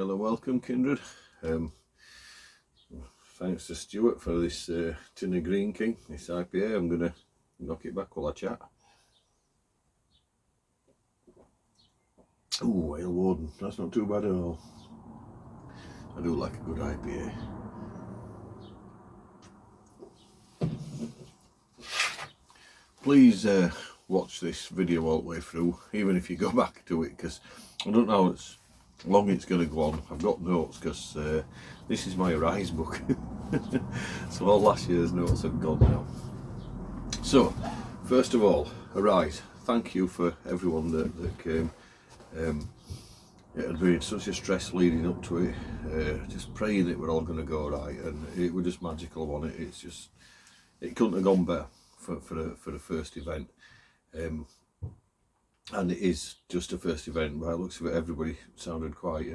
Hello, welcome kindred. Thanks to Stuart for this tin of Green King, this IPA. I'm going to knock it back while I chat. Ooh, Ale Warden, that's not too bad at all. I do like a good IPA. Please watch this video all the way through, even if you go back to it, because I don't know how long it's going to go on. I've got notes because this is my Arise book. So all last year's notes have gone now. So, first of all, Arise, thank you for everyone that came. It had been such a stress leading up to it, just praying that we're all going to go right, and it was just magical, wasn't it? It's just, it couldn't have gone better for the first event. And it is just a first event. By the looks of it, everybody sounded quite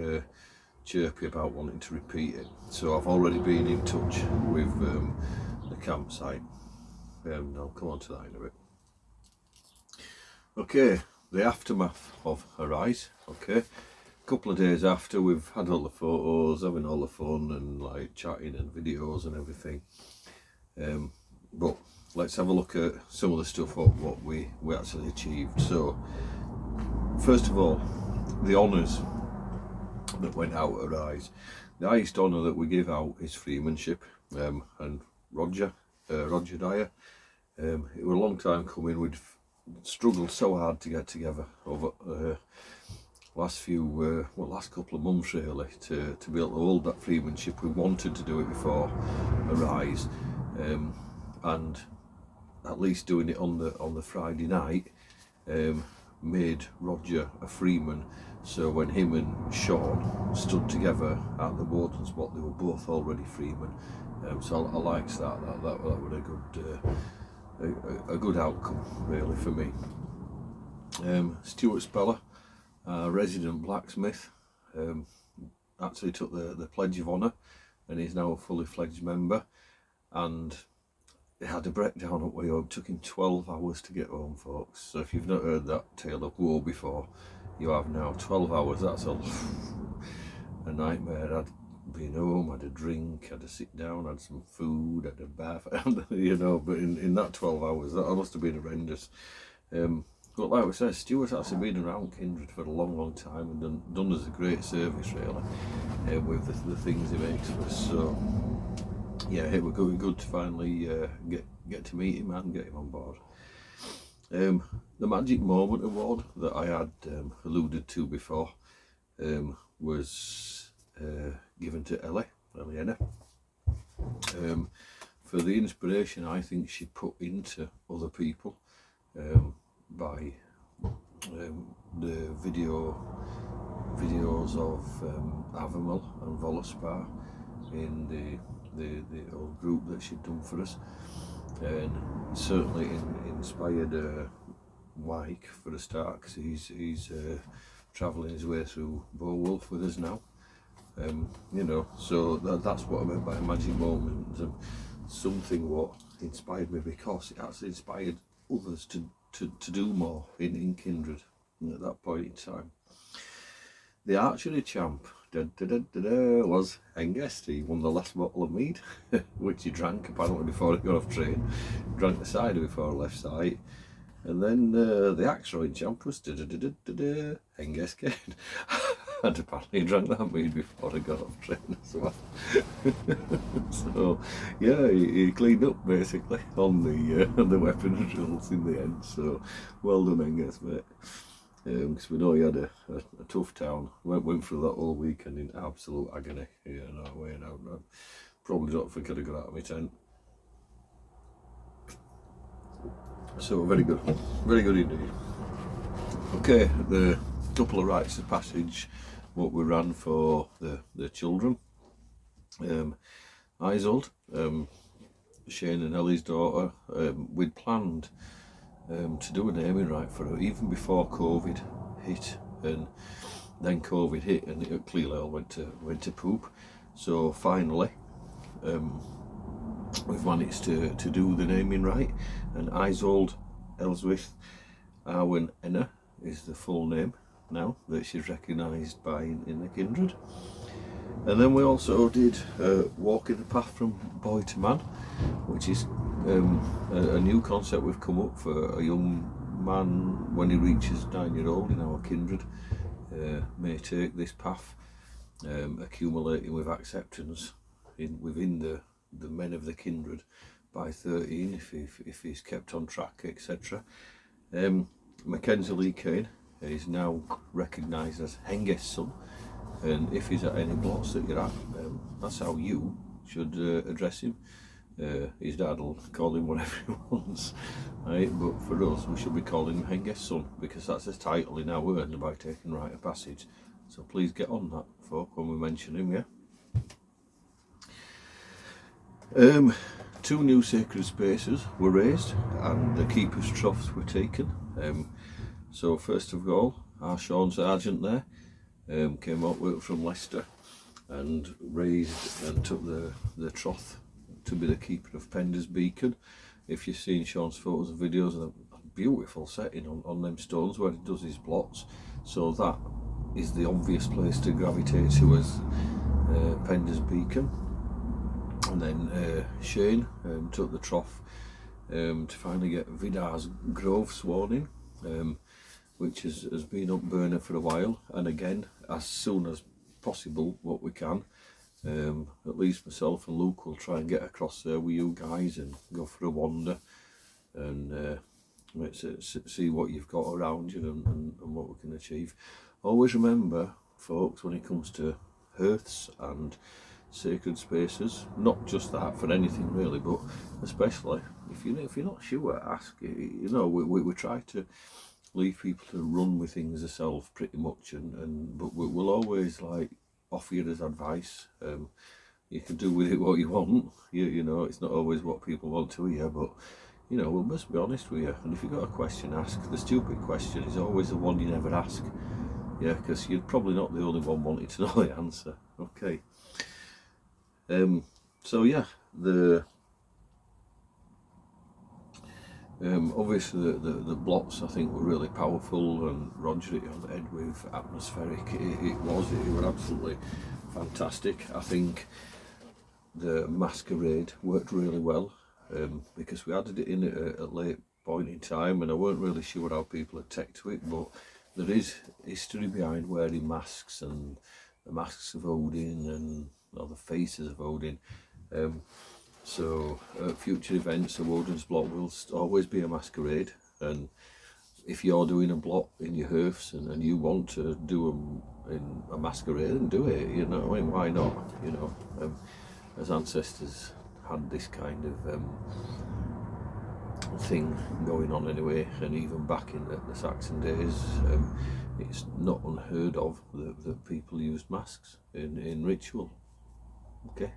chirpy about wanting to repeat it. So I've already been in touch with the campsite. I'll come on to that in a bit. Okay, the aftermath of Arise. Okay, a couple of days after, we've had all the photos, having all the fun and like chatting and videos and everything. But let's have a look at some of the stuff what we actually achieved. So, first of all, the honours that went out at Arise. The highest honour that we give out is freemanship, and Roger Dyer. It was a long time coming. We'd struggled so hard to get together over last couple of months really to be able to hold that freemanship. We wanted to do it before Arise, and at least doing it on the Friday night made Roger a freeman. So when him and Sean stood together at the Warden spot, they were both already freemen. So I liked that was a good outcome really for me. Stuart Speller, resident blacksmith, actually took the Pledge of Honour and he's now a fully fledged member, and it had a breakdown up way home. It took him 12 hours to get home, folks. So if you've not heard that tale of woe before, you have now. 12 hours, that's a nightmare. I'd been home, had a drink, had a sit down, had some food, had a bath, you know, but in that 12 hours, that must have been horrendous. But like we said, Stuart's actually been around Kindred for a long time and done us a great service really, with the things he makes for us. So yeah, it was good to finally get to meet him and get him on board. The Magic Moment Award that I had alluded to before was given to Eliana, for the inspiration I think she put into other people by the videos of Avimal and Volospar in the old group that she'd done for us, and certainly inspired Mike for a start, because he's travelling his way through Beowulf with us now. You know, so that's what I meant by a magic moment, and something what inspired me, because it actually inspired others to do more in Kindred at that point in time. The archery champ was Hengest. He won the last bottle of mead, which he drank apparently before he got off train. Drank the cider before I left site. And then the axe throwing champ was Hengest Kane. And apparently he drank that mead before I got off train as well. So yeah, he cleaned up basically on the weapon drills in the end. So well done, Hengest, mate. Because we know he had a tough town. Went through that all weekend in absolute agony. Yeah, no way out. I probably don't think I'd have got out of my tent. So very good indeed. Okay, the couple of rites of passage what we ran for the children. Isolde, Shane and Ellie's daughter, we'd planned to do a naming right for her even before COVID hit, and then COVID hit and it clearly all went to poop. So finally we've managed to do the naming right, and Isolde Ellsworth Arwen Enna is the full name. now that she's recognised by in the kindred. And then we also did Walking the Path from Boy to Man, which is a new concept we've come up for a young man when he reaches 9-year-old in our kindred. May take this path, accumulating with acceptance within the men of the kindred by 13 if he's kept on track, etc. Mackenzie Lee Kane is now recognised as Henge's son, and if he's at any blots that you're at, that's how you should address him. His dad will call him whatever he wants, right? But for us, we should be calling him Henge's son, because that's his title he now earned by taking rite of passage. So please get on that, folk, when we mention him, yeah? 2 new sacred spaces were raised and the keeper's troughs were taken. So first of all, our Sean Sargent there came up from Leicester and raised and took the trough to be the keeper of Penders Beacon. If you've seen Sean's photos and videos, a beautiful setting on them stones where he does his blots, so that is the obvious place to gravitate to as Penders Beacon. And then Shane took the trough to finally get Vidar's Grove sworn in, which has been up burner for a while, and again, as soon as possible, what we can. At least myself and Luke will try and get across there with you guys and go for a wander and see what you've got around you and what we can achieve. Always remember, folks, when it comes to hearths and sacred spaces, not just that for anything really, but especially if you're not sure, ask. You know, we try to leave people to run with things themselves pretty much, but we'll always like offer you as advice. You can do with it what you want. You know, it's not always what people want to hear, but you know, we'll just be honest with you. And if you've got a question, ask. The stupid question is always the one you never ask. Yeah, because you're probably not the only one wanting to know the answer. Okay. So yeah, obviously the blots I think were really powerful, and Roger hit on the head with atmospheric. It was absolutely fantastic. I think the masquerade worked really well, because we added it in at a late point in time, and I weren't really sure how people had taken to it, but there is history behind wearing masks, and the masks of Odin and the faces of Odin. So at future events, the Odin's blot will always be a masquerade, and if you're doing a blot in your hearths and you want to do them in a masquerade, then do it, you know, I mean, why not, you know, as ancestors had this kind of thing going on anyway, and even back in the Saxon days, it's not unheard of that people used masks in ritual. Okay,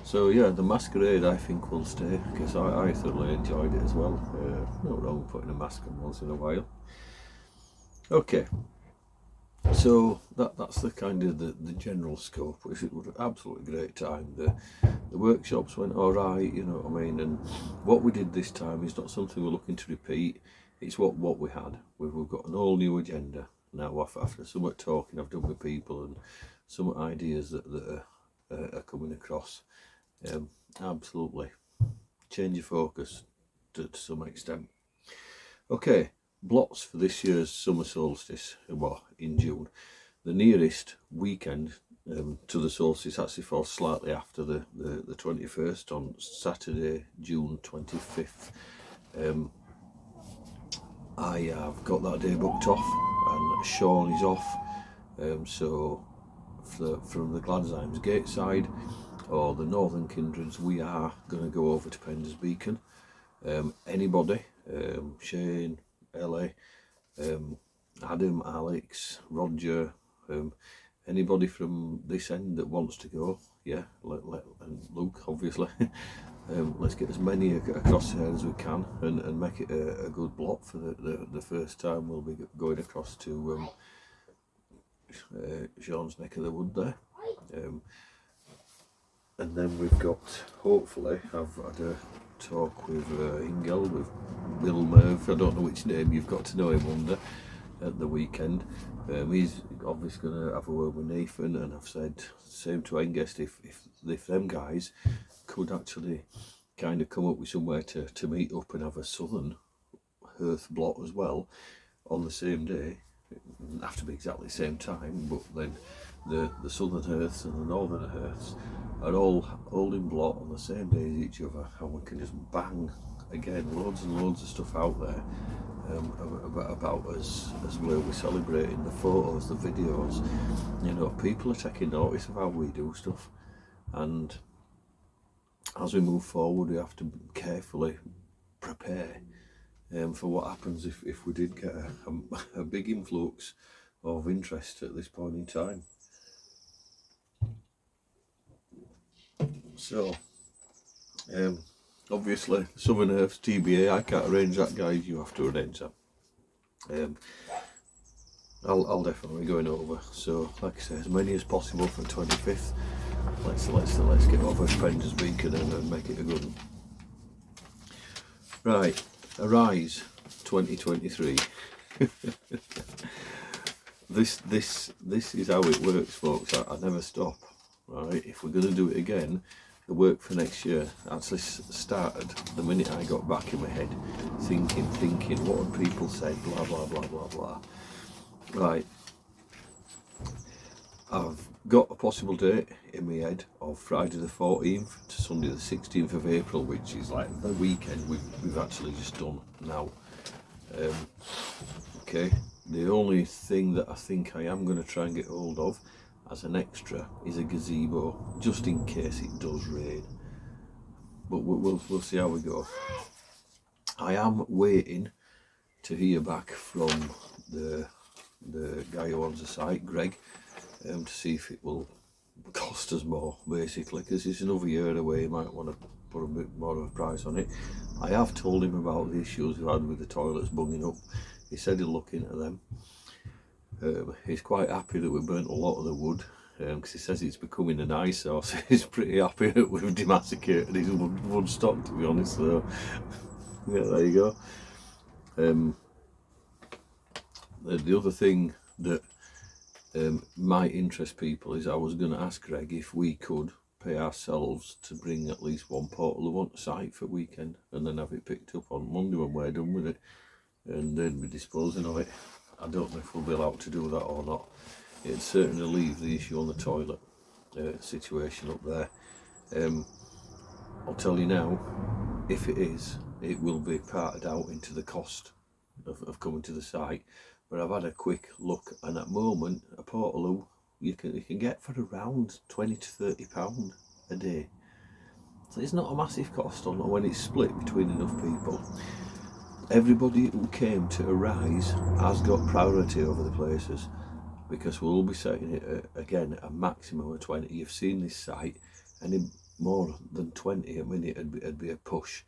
so yeah, the masquerade I think will stay, because I thoroughly enjoyed it as well. No wrong putting a mask on once in a while. Okay, so that's the kind of the general scope, which it was an absolutely great time. The workshops went alright, you know what I mean, and what we did this time is not something we're looking to repeat. It's what we had. We've got an all new agenda now after some talking I've done with people and some ideas that are coming across. Absolutely change your focus to some extent. Okay, blots for this year's summer solstice, well, in June. The nearest weekend to the solstice actually falls slightly after the 21st, on Saturday, June 25th. I have got that day booked off, and Sean is off, so from the Gladzymes Gate side or the Northern Kindreds, we are going to go over to Penders Beacon. Anybody, Shane, Ellie, Adam, Alex, Roger, anybody from this end that wants to go, yeah, and Luke obviously, let's get as many across here as we can and make it a good block for the first time we'll be going across to Sean's neck of the wood there. And then we've got, hopefully, I've had a talk with Ingel, with Bill Merv, I don't know which name you've got to know him under, at the weekend. He's obviously going to have a word with Nathan, and I've said same to Engest, if them guys could actually kind of come up with somewhere to meet up and have a southern hearth blot as well on the same day. It doesn't have to be exactly the same time, but then the southern hearths and the northern hearths are all holding blot on the same day as each other, and we can just bang again loads and loads of stuff out there about us as we're celebrating, the photos, the videos. You know, people are taking notice of how we do stuff, and as we move forward we have to carefully prepare for what happens if we did get a big influx of interest at this point in time. So obviously Southern Hearths TBA, I can't arrange that, guys, you have to arrange that. I'll definitely be going over, so like I say, as many as possible for the 25th. Let's get over Spencer's Beacon and make it a good one. Right, Arise 2023. This is how it works, folks. I never stop. Right, if we're going to do it again, the work for next year actually started the minute I got back in my head, thinking, what would people say, blah blah blah blah blah. Right, I've got a possible date in my head of Friday the 14th to Sunday the 16th of April, which is like the weekend we've actually just done now. Okay, the only thing that I think I am going to try and get hold of as an extra is a gazebo, just in case it does rain, but we'll see how we go. I am waiting to hear back from the guy who owns the site, Greg, to see if it will cost us more, basically, because it's another year away. He might want to put a bit more of a price on it. I have told him about the issues we've had with the toilets bunging up. He said he'll look into them. He's quite happy that we burnt a lot of the wood, because he says it's becoming an eyesore, so he's pretty happy that we've demassacated his wood stock, to be honest. So yeah, there you go. The other thing that might interest people is I was going to ask Greg if we could pay ourselves to bring at least one portal on site for weekend, and then have it picked up on Monday when we're done with it, and then be disposing of it. I don't know if we'll be allowed to do that or not. It'd certainly leave the issue on the toilet situation up there. I'll tell you now, if it is, it will be parted out into the cost of coming to the site. But I've had a quick look, and at the moment a portaloo you can get for around £20 to £30 a day. So it's not a massive cost on when it's split between enough people. Everybody who came to Arise has got priority over the places, because we'll be setting it again a maximum of 20. You've seen this site, any more than 20 a minute it'd be a push,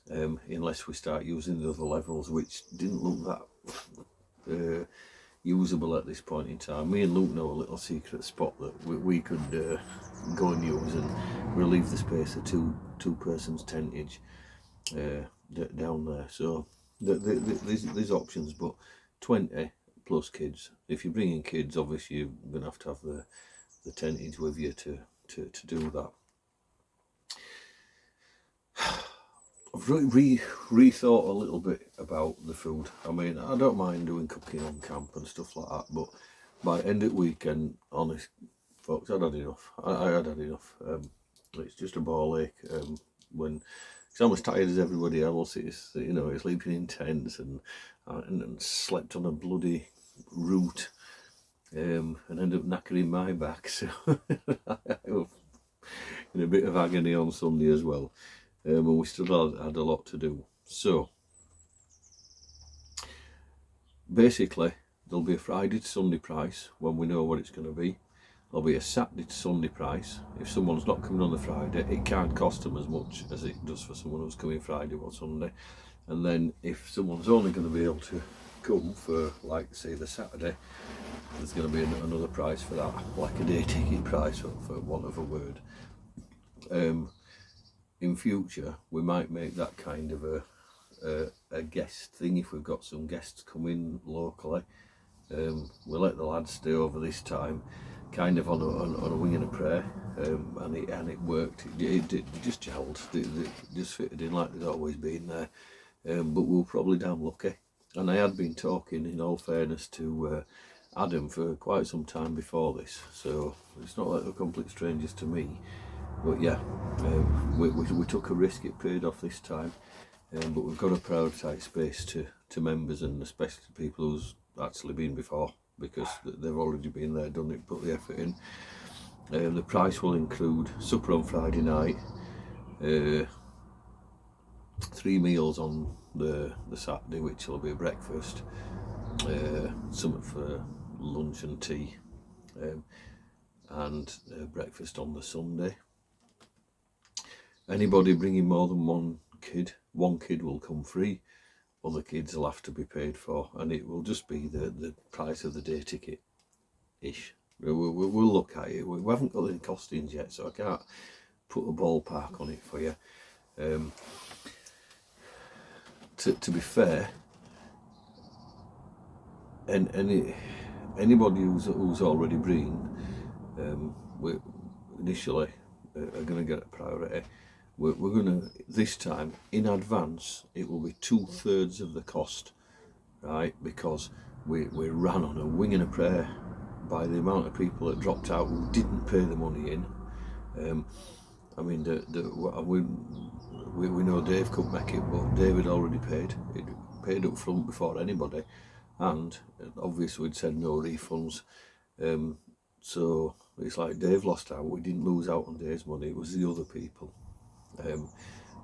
unless we start using the other levels, which didn't look that usable at this point in time. Me and Luke know a little secret spot that we could go and use and relieve the space of two persons tentage down there. So there's options, but 20 plus kids. If you're bringing kids, obviously you're going to have the tentage with you to do that. I've really rethought a little bit about the food. I mean, I don't mind doing cooking on camp and stuff like that, but by end of weekend, honest folks, I'd had enough. I had enough. It's just a ball ache when it's I'm as tired as everybody else. It's, you know, it's sleeping in tents and slept on a bloody route, and ended up knackering my back. So I was in a bit of agony on Sunday as well. And we still had a lot to do. So basically there'll be a Friday to Sunday price when we know what it's going to be. There'll be a Saturday to Sunday price. If someone's not coming on the Friday, it can't cost them as much as it does for someone who's coming Friday or Sunday. And then if someone's only going to be able to come for, like, say, the Saturday, there's going to be another price for that, like a day ticket price, for want of a word. In future we might make that kind of a a guest thing if we've got some guests coming locally. We let the lads stay over this time, kind of on a wing and a prayer, and it worked. It just gelled. It just fitted in like they'd always been there. But we were probably damn lucky. And I had been talking, in all fairness, to Adam for quite some time before this, so it's not like they're complete strangers to me. But yeah, we took a risk. It paid off this time. But we've got to prioritise space to members, and especially to people who's actually been before, because they've already been there, done it, put the effort in. The price will include supper on Friday night, 3 meals on the Saturday, which will be a breakfast, something for lunch and tea, and breakfast on the Sunday. Anybody bringing more than one kid will come free. Other kids will have to be paid for, and it will just be the price of the day ticket ish. We'll look at it. We haven't got any costings yet, so I can't put a ballpark on it for you. To be fair, and anybody who's already been, we initially are going to get a priority. We're going to, this time, in advance, it will be 2/3 of the cost, right? Because we ran on a wing and a prayer by the amount of people that dropped out who didn't pay the money in. I mean, we know Dave couldn't make it, but David already paid. He paid up front before anybody, and obviously we'd said no refunds. So it's like Dave lost out. We didn't lose out on Dave's money. It was the other people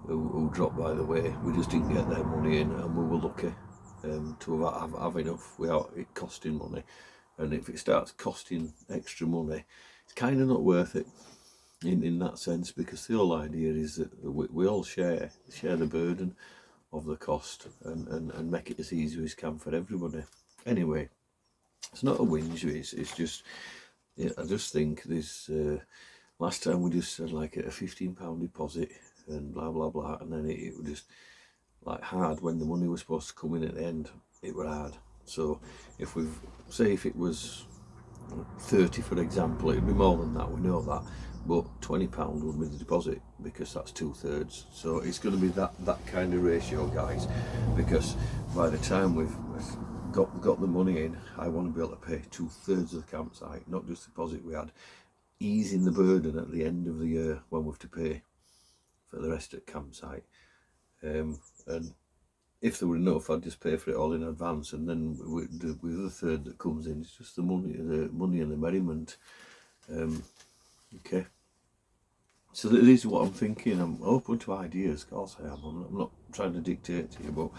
who dropped by the way. We just didn't get their money in, and we were lucky to have enough without it costing money. And if it starts costing extra money, it's kind of not worth it in that sense, because the whole idea is that we all share the burden of the cost and make it as easy as can for everybody. Anyway, it's not a whinge, it's just, yeah, I just think this last time we just said like a £15 deposit and blah blah blah, and then it was just like hard when the money was supposed to come in at the end. It were hard. So if if it was 30 for example, it'd be more than that, we know that, but £20 would be the deposit, because that's 2/3. So it's going to be that kind of ratio, guys, because by the time we've got the money in, I want to be able to pay 2/3 of the campsite, not just the deposit we had, easing the burden at the end of the year when we have to pay for the rest of the campsite. And if there were enough, I'd just pay for it all in advance, and then with the third that comes in, it's just the money and the merriment. Okay, so that is what I'm thinking. I'm open to ideas, of course I am. I'm not trying to dictate to you, but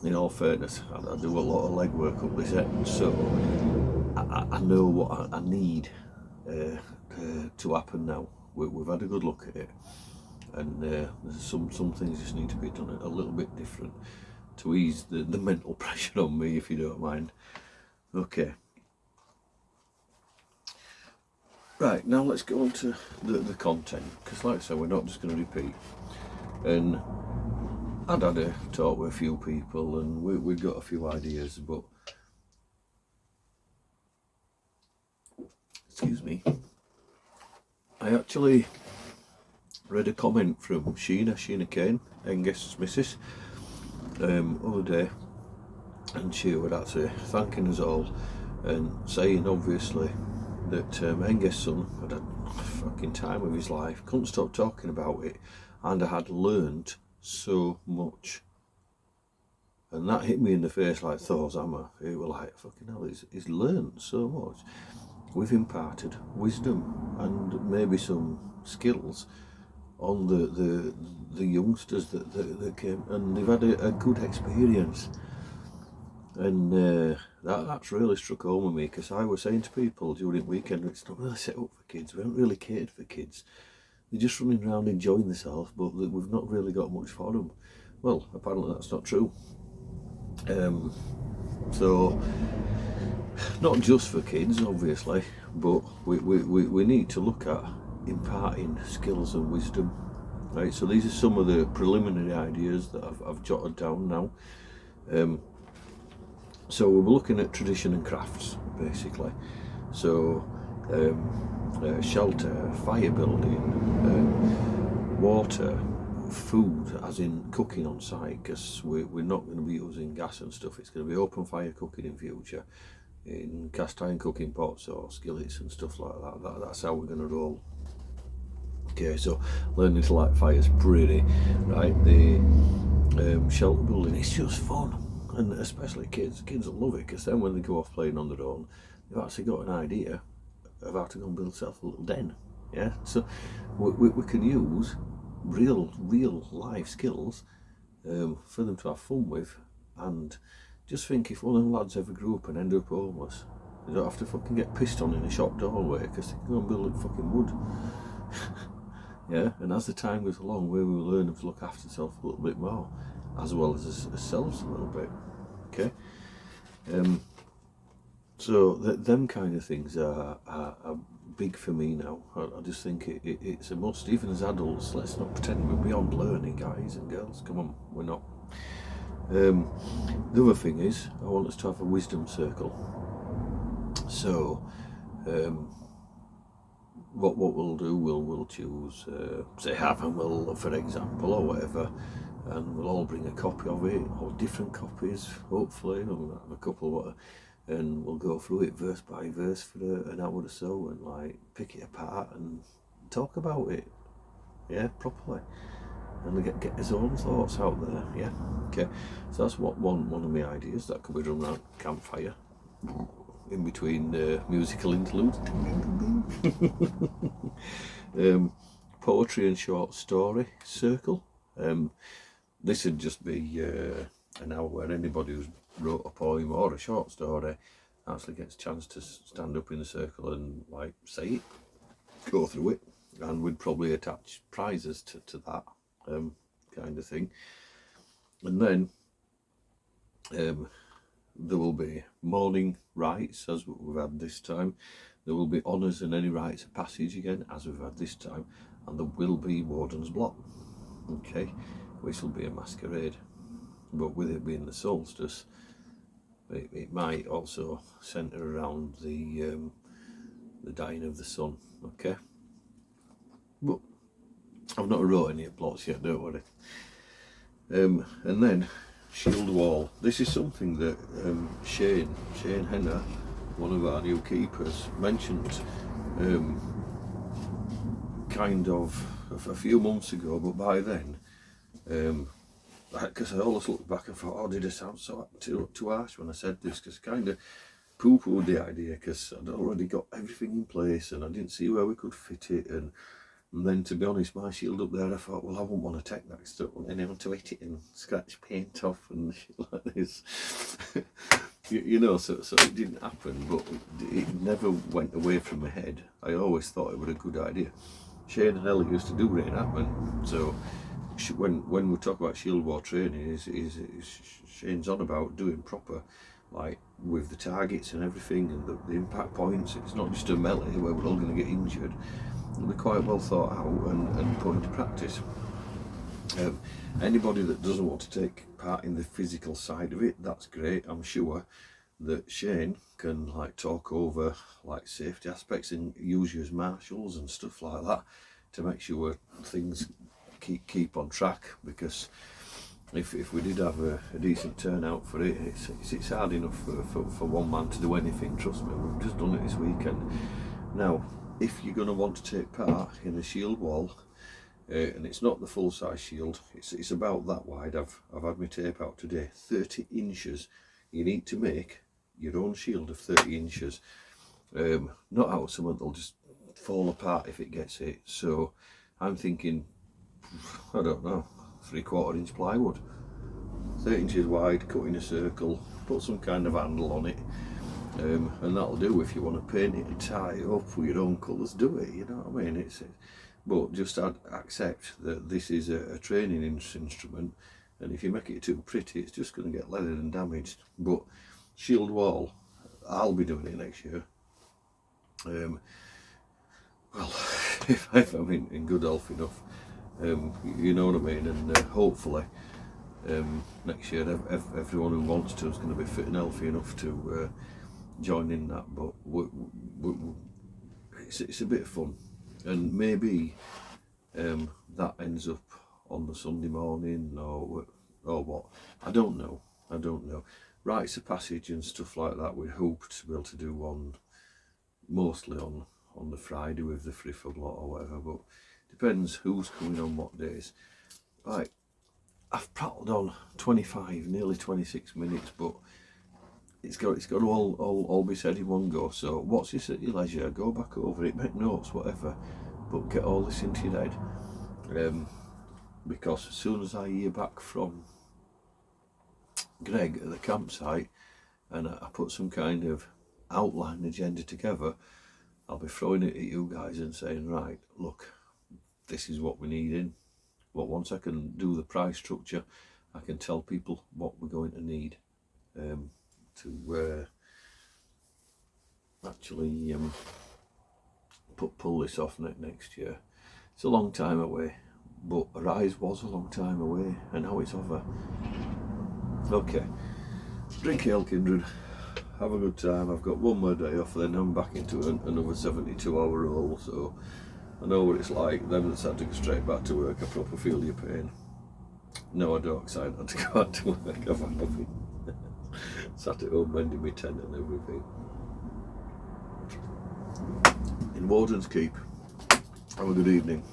in all fairness, I do a lot of legwork up this end, so I know what I need to happen now. We've had a good look at it, and some things just need to be done a little bit different to ease the mental pressure on me, if you don't mind. Okay. Right, now let's go on to the content, because like I said, we're not just going to repeat. And I'd had a talk with a few people, and we've got a few ideas, but excuse me, I actually read a comment from Sheena Kane, Engest's missus, other day, and she was actually thanking us all and saying obviously that Engest's son had a fucking time of his life, couldn't stop talking about it, and I had learned so much. And that hit me in the face like Thor's hammer. It was like, fucking hell, he's learned so much. We've imparted wisdom and maybe some skills on the youngsters that came, and they've had a good experience. And that's really struck home with me, because I was saying to people during the weekend, it's not really set up for kids, we haven't really catered for kids, they're just running around enjoying themselves, but we've not really got much for them. Well, apparently that's not true. So not just for kids obviously, but we need to look at imparting skills and wisdom Right, so these are some of the preliminary ideas that I've jotted down now. So we're looking at tradition and crafts, basically. So shelter, fire building, water, food, as in cooking on site, because we're not going to be using gas and stuff. It's going to be open fire cooking in future, in cast iron cooking pots or skillets and stuff like that. That's how we're going to roll. Okay, so learning to light fires pretty, right? The shelter building, it's just fun, and especially kids will love it, because then when they go off playing on their own, they've actually got an idea of how to go and build themselves a little den. Yeah, so we can use real life skills for them to have fun with. And just think, if one of them lads ever grew up and ended up homeless, they don't have to fucking get pissed on in a shop doorway, because they can go and build it fucking wood. Yeah, and as the time goes along, we will learn to look after themselves a little bit more, as well as ourselves a little bit. Okay, so them kind of things are big for me now. I just think it's a must. Even as adults, let's not pretend we're beyond learning, guys and girls. Come on, we're not. The other thing is, I want us to have a wisdom circle. So what we'll do, we'll choose say Havenwill, for example, or whatever, and we'll all bring a copy of it, or different copies, hopefully. We'll have a couple, and we'll go through it verse by verse for an hour or so, and like pick it apart and talk about it, yeah, properly, and get his own thoughts out there. Yeah, okay, so that's one of my ideas. That could be done around campfire, in between musical interludes. Poetry and short story circle. This would just be an hour where anybody who's wrote a poem or a short story actually gets a chance to stand up in a circle and like say it, go through it, and we'd probably attach prizes to that kind of thing. And then there will be morning rites, as we've had this time. There will be honours and any rites of passage again, as we've had this time. And there will be Warden's Block, okay, which will be a masquerade. But with it being the solstice, it might also centre around the dying of the sun, okay. But I've not wrote any plots yet, don't worry. And then shield wall. This is something that Shane Henner, one of our new keepers, mentioned kind of a few months ago, but by then, because I always looked back and thought, oh, did it sound so too harsh when I said this? Because kind of poo-pooed the idea, because I'd already got everything in place and I didn't see where we could fit it. And then, to be honest, my shield up there, I thought, well, I wouldn't want to take that, because I don't want anyone to hit it and scratch paint off and shit like this. you know, so it didn't happen, but it never went away from my head. I always thought it was a good idea. Shane and Ellie used to do Rain Happen, so when we talk about shield wall training, Shane's on about doing proper, like with the targets and everything, and the impact points. It's not just a melee where we're all going to get injured. It'll be quite well thought out and put into practice. Anybody that doesn't want to take part in the physical side of it, that's great. I'm sure that Shane can like talk over like safety aspects and use you as marshals and stuff like that to make sure things keep on track, because if we did have a decent turnout for it, it's hard enough for one man to do anything, trust me. We've just done it this weekend. Now, if you're going to want to take part in a shield wall, and it's not the full size shield, it's about that wide. I've had my tape out today, 30 inches. You need to make your own shield of 30 inches, not out of something that'll just fall apart if it gets hit. So I'm thinking, I don't know, 3/4 inch plywood, 30 inches wide, cut in a circle, put some kind of handle on it, and that'll do. If you want to paint it and tie it up with your own colours, do it, you know what I mean. But just accept that this is a training instrument, and if you make it too pretty, it's just going to get leathered and damaged. But shield wall, I'll be doing it next year. Well, if I'm in good health enough, You know what I mean? And hopefully next year everyone who wants to is going to be fit and healthy enough to join in that. But it's a bit of fun, and maybe that ends up on the Sunday morning or what. I don't know. Rites of passage and stuff like that, we hope to be able to do one mostly on the Friday with the Friffle lot or whatever, but depends who's coming on what days. Right, I've prattled on 25, nearly 26 minutes, but it's got to all be said in one go. So watch this at your leisure, go back over it, make notes, whatever, but get all this into your head. Because as soon as I hear back from Greg at the campsite and I put some kind of outline agenda together, I'll be throwing it at you guys and saying, right, look, this is what we need in. But once I can do the price structure, I can tell people what we're going to need to actually pull this off next year. It's a long time away, but Arise was a long time away, and now it's over. Okay, drink ale, kindred. Have a good time. I've got one more day off, then I'm back into another 72-hour roll, so I know what it's like. Then it's had to go straight back to work. I proper feel your pain. No, I don't, because I had to go back to work. I've sat at home mending my tent and everything. In Warden's Keep. Have a good evening.